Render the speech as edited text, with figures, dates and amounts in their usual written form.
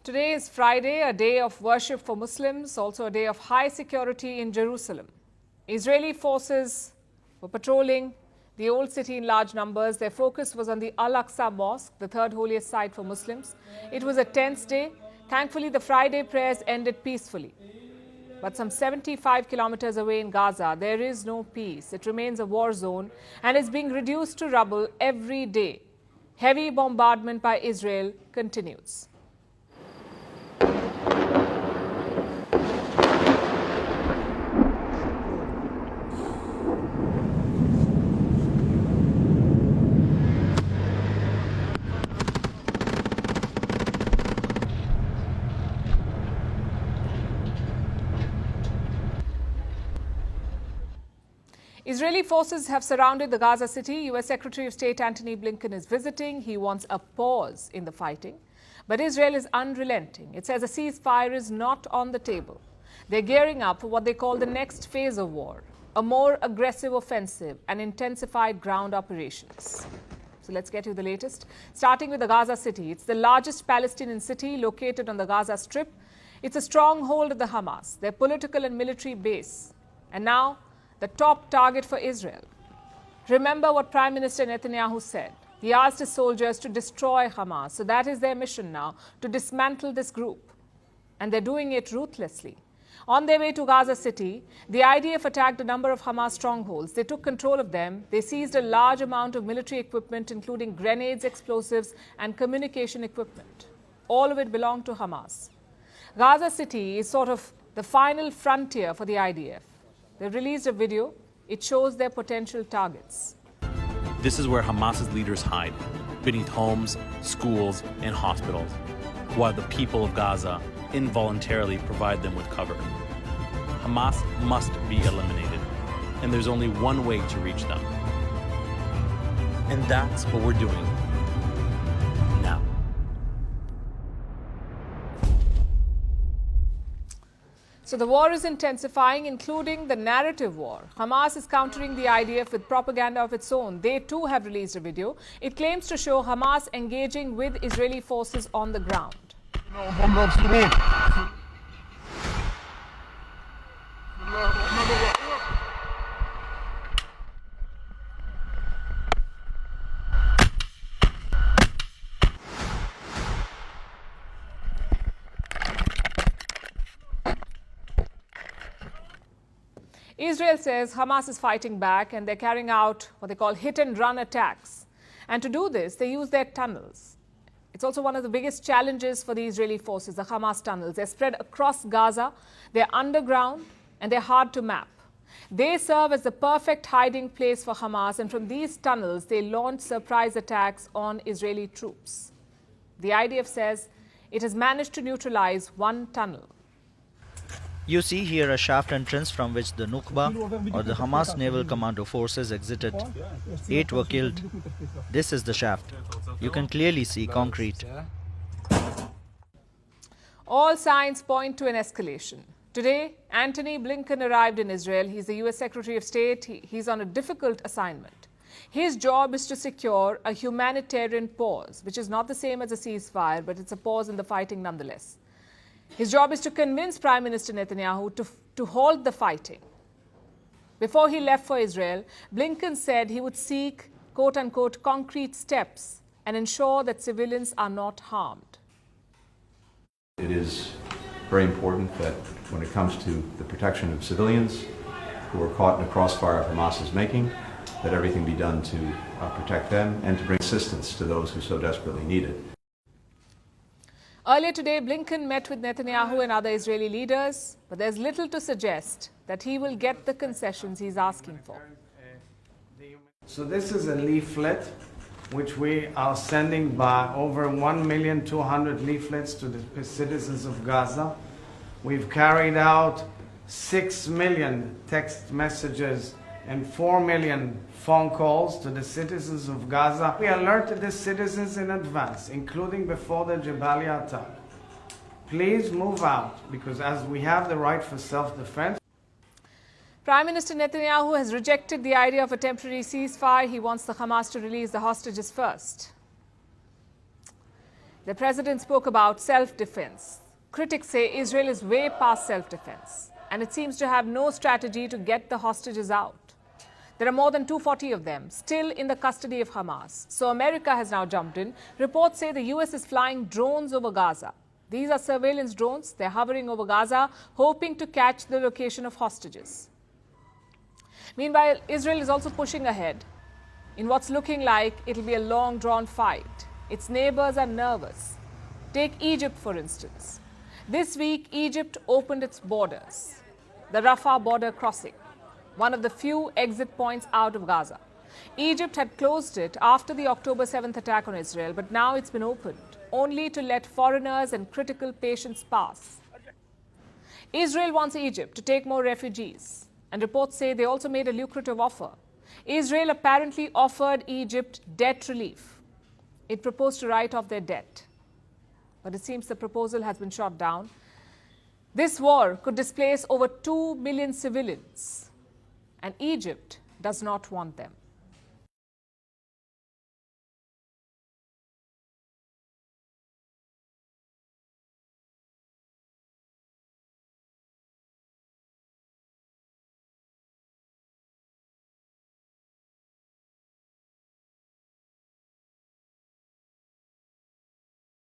Today is Friday, a day of worship for Muslims, also a day of high security in Jerusalem. Israeli forces were patrolling the old city in large numbers. Their focus was on the Al-Aqsa Mosque, the third holiest site for Muslims. It was a tense day. Thankfully, the Friday prayers ended peacefully. But some 75 kilometers away in Gaza, there is no peace. It remains a war zone and is being reduced to rubble every day. Heavy bombardment by Israel continues. Israeli forces have surrounded the Gaza city. U.S. Secretary of State Antony Blinken is visiting. He wants a pause in the fighting. But Israel is unrelenting. It says a ceasefire is not on the table. They're gearing up for what they call the next phase of war, a more aggressive offensive and intensified ground operations. So let's get you the latest. Starting with the Gaza city. It's the largest Palestinian city located on the Gaza Strip. It's a stronghold of the Hamas, their political and military base. And now, the top target for Israel. Remember what Prime Minister Netanyahu said. He asked his soldiers to destroy Hamas. So that is their mission now, to dismantle this group. And they're doing it ruthlessly. On their way to Gaza City, the IDF attacked a number of Hamas strongholds. They took control of them. They seized a large amount of military equipment, including grenades, explosives, and communication equipment. All of it belonged to Hamas. Gaza City is sort of the final frontier for the IDF. They've released a video. It shows their potential targets. This is where Hamas's leaders hide, beneath homes, schools, and hospitals, while the people of Gaza involuntarily provide them with cover. Hamas must be eliminated, and there's only one way to reach them. And that's what we're doing now. So the war is intensifying, including the narrative war. Hamas is countering the IDF with propaganda of its own. They too have released a video. It claims to show Hamas engaging with Israeli forces on the ground. Israel says Hamas is fighting back and they're carrying out what they call hit-and-run attacks. And to do this, they use their tunnels. It's also one of the biggest challenges for the Israeli forces, the Hamas tunnels. They're spread across Gaza, they're underground, and they're hard to map. They serve as the perfect hiding place for Hamas, and from these tunnels, they launch surprise attacks on Israeli troops. The IDF says it has managed to neutralize one tunnel. You see here a shaft entrance from which the Nukba or the Hamas naval commando forces exited. 8 were killed. This is the shaft. You can clearly see concrete. All signs point to an escalation. Today, Antony Blinken arrived in Israel. He's the U.S. Secretary of State. He's on a difficult assignment. His job is to secure a humanitarian pause, which is not the same as a ceasefire, but it's a pause in the fighting nonetheless. His job is to convince Prime Minister Netanyahu to halt the fighting. Before he left for Israel, Blinken said he would seek, quote-unquote, concrete steps and ensure that civilians are not harmed. It is very important that when it comes to the protection of civilians who are caught in the crossfire of Hamas's making, that everything be done to protect them and to bring assistance to those who so desperately need it. Earlier today, Blinken met with Netanyahu and other Israeli leaders, but there's little to suggest that he will get the concessions he's asking for. So this is a leaflet which we are sending by over 1,200,000 leaflets to the citizens of Gaza. We've carried out 6 million text messages and 4 million phone calls to the citizens of Gaza. We alerted the citizens in advance, including before the Jabalia attack. Please move out, because as we have the right for self-defense. Prime Minister Netanyahu has rejected the idea of a temporary ceasefire. He wants the Hamas to release the hostages first. The president spoke about self-defense. Critics say Israel is way past self-defense, and it seems to have no strategy to get the hostages out. There are more than 240 of them still in the custody of Hamas. So America has now jumped in. Reports say the US is flying drones over Gaza. These are surveillance drones. They're hovering over Gaza, hoping to catch the location of hostages. Meanwhile, Israel is also pushing ahead in what's looking like it'll be a long-drawn fight. Its neighbors are nervous. Take Egypt, for instance. This week, Egypt opened its borders, the Rafah border crossing, one of the few exit points out of Gaza. Egypt had closed it after the October 7th attack on Israel, but now it's been opened, only to let foreigners and critical patients pass. Israel wants Egypt to take more refugees, and reports say they also made a lucrative offer. Israel apparently offered Egypt debt relief. It proposed to write off their debt, but it seems the proposal has been shot down. This war could displace over 2 million civilians, and Egypt does not want them.